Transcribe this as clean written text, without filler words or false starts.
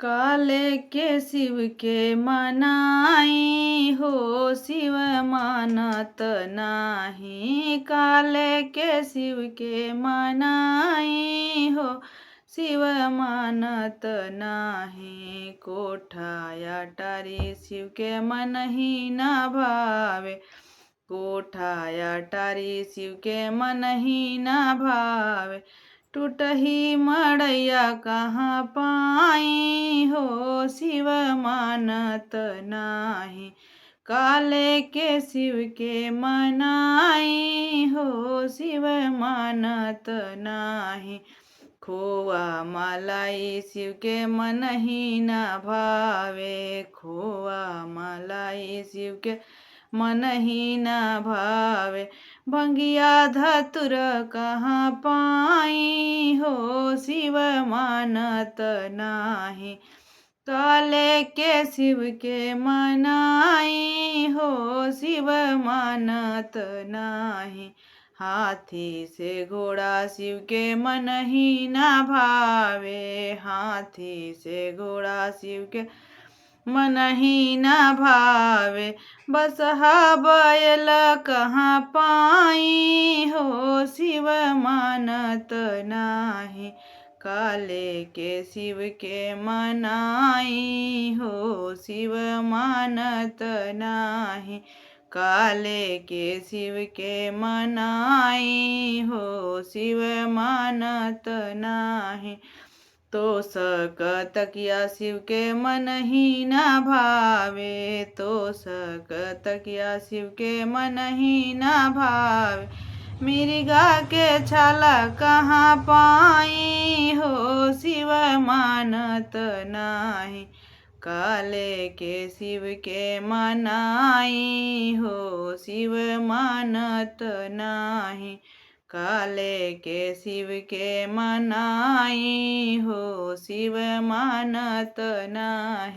काले के शिव के मनाई हो, शिव मानत नाही। काले के शिव के मनाई हो, शिव मानत नाही। कोठाया टारी शिव के मन ही न भावे, कोठाया टारी शिव के मन ही न भावे। टूटही मड़ैया कहाँ पाई हो, शिव मानत नाही। काले के शिव के मनाई हो, शिव मानत नाही। खोआ मलाई शिव के मन ही न भावे, खोआ मलाई शिव के मन ही न भावे। भंगिया धतुर कहाँ पाई हो, शिव मानत नाही। काले के शिव के मनाई हो, शिव मानत नाही। हाथी से घोड़ा शिव के मन ही न भावे, हाथी से घोड़ा शिव के मन ही न भावे। बसहा बैल कहाँ पाई हो, शिव मानत नाही। काले के शिव के मनाई हो, शिव मानत नाही। काले के शिव के मनाई हो, शिव मानत नाही। तो सकतकिया शिव के मन ही न भावे, तो सकतकिया शिव के मन ही न भावे। मिर्गा के छाला कहाँ पाई हो, शिव मानत नाही। काले के शिव के मनाई हो, शिव मानत नाही। काले के शिव के मनाई हो, शिव मानत नाही।